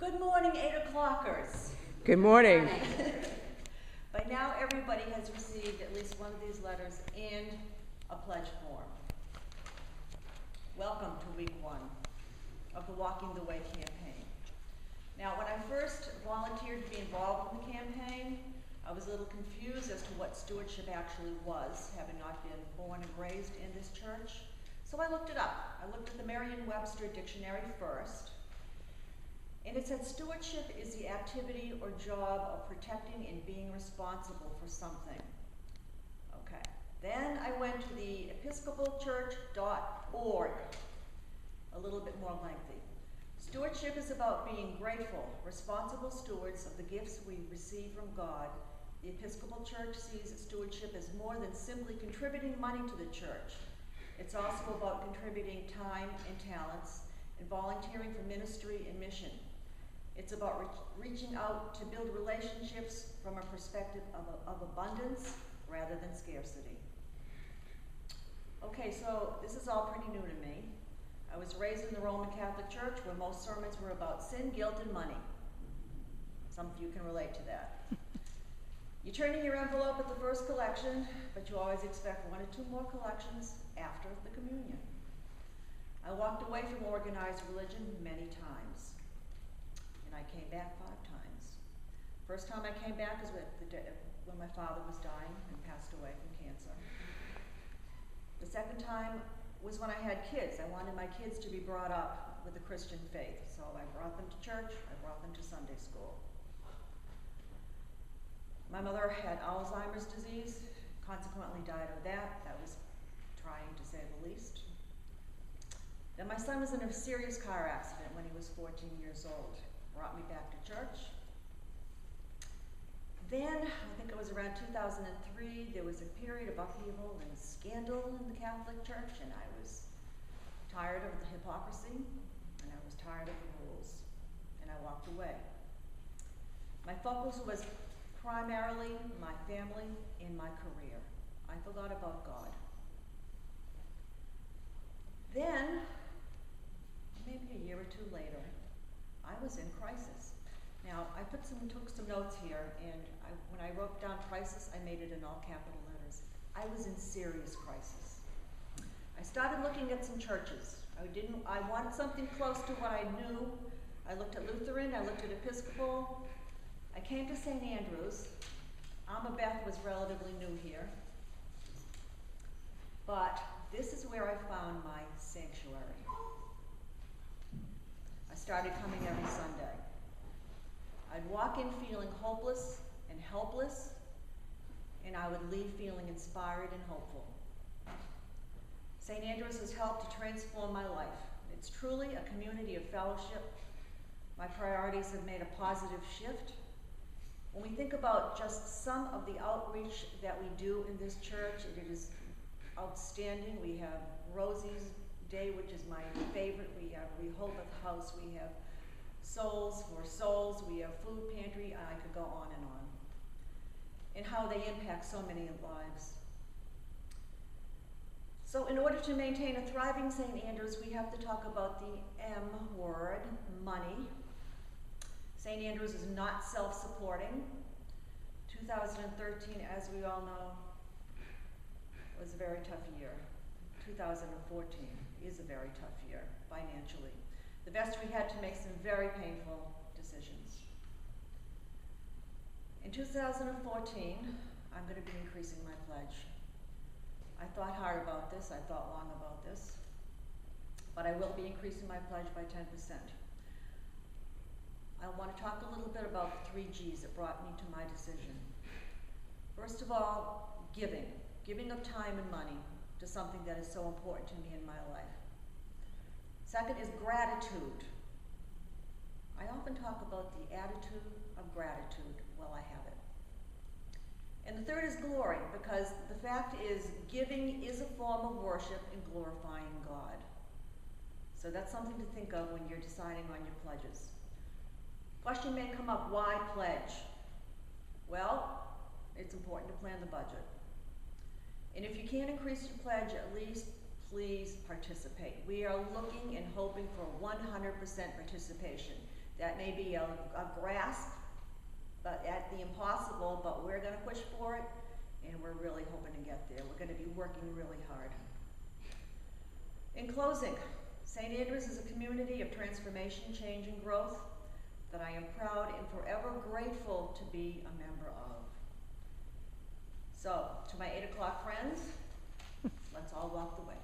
Good morning, 8 o'clockers. Good morning. By now, everybody has received at least one of these letters and a pledge form. Welcome to week 1 of the Walking the Way campaign. Now, when I first volunteered to be involved in the campaign, I was a little confused as to what stewardship actually was, having not been born and raised in this church. So I looked it up. I looked at the Merriam-Webster dictionary first, and it said stewardship is the activity or job of protecting and being responsible for something. Okay. Then I went to the episcopalchurch.org, a little bit more lengthy. Stewardship is about being grateful, responsible stewards of the gifts we receive from God. The Episcopal Church sees stewardship as more than simply contributing money to the church. It's also about contributing time and talents and volunteering for ministry and mission. It's about reaching out to build relationships from a perspective of abundance rather than scarcity. Okay, so this is all pretty new to me. I was raised in the Roman Catholic Church where most sermons were about sin, guilt, and money. Some of you can relate to that. You turn in your envelope at the first collection, but you always expect 1 or 2 more collections after the communion. I walked away from organized religion many times, and I came back 5 times. First time I came back is when my father was dying and passed away from cancer. The second time was when I had kids. I wanted my kids to be brought up with the Christian faith, so I brought them to church, I brought them to Sunday school. My mother had Alzheimer's disease, consequently died of that. That was trying, to say the least. Then my son was in a serious car accident when he was 14 years old. Brought me back to church. Then, I think it was around 2003, there was a period of upheaval and scandal in the Catholic Church, and I was tired of the hypocrisy, and I was tired of the rules, and I walked away. My focus was primarily my family and my career. I forgot about God. Then, maybe a year or 2 later, I was in crisis. Now, I took some notes here, and when I wrote down crisis, I made it in all capital letters. I was in serious crisis. I started looking at some churches. I wanted something close to what I knew. I looked at Lutheran, I looked at Episcopal. I came to St. Andrew's. Beth was relatively new here. But this is where I found my sanctuary. I started coming every Sunday. I'd walk in feeling hopeless and helpless, and I would leave feeling inspired and hopeful. St. Andrew's has helped to transform my life. It's truly a community of fellowship. My priorities have made a positive shift. When we think about just some of the outreach that we do in this church, it is outstanding. We have Rosie's Day, which is my favorite. We have Rehoboth House. We have Souls for Souls. We have Food Pantry. And I could go on. And how they impact so many lives. So in order to maintain a thriving St. Andrew's, we have to talk about the M word, money. St. Andrew's is not self-supporting. 2013, as we all know, was a very tough year. 2014 is a very tough year financially. The vestry had to make some very painful decisions. In 2014, I'm going to be increasing my pledge. I thought hard about this, I thought long about this, but I will be increasing my pledge by 10%. I want to talk a little bit about the 3 G's that brought me to my decision. First of all, giving of time and money to something that is so important to me in my life. Second is gratitude. I often talk about the attitude of gratitude while I have it. And the third is glory, because the fact is giving is a form of worship and glorifying God. So that's something to think of when you're deciding on your pledges. Question may come up, why pledge? Well, it's important to plan the budget. And if you can't increase your pledge, at least please participate. We are looking and hoping for 100% participation. That may be a grasp, but at the impossible, but we're gonna push for it, and we're really hoping to get there. We're gonna be working really hard. In closing, St. Andrews is a community of transformation, change, and growth that I am proud and forever grateful to be a member of. So, to my 8 o'clock friends, let's all walk the way.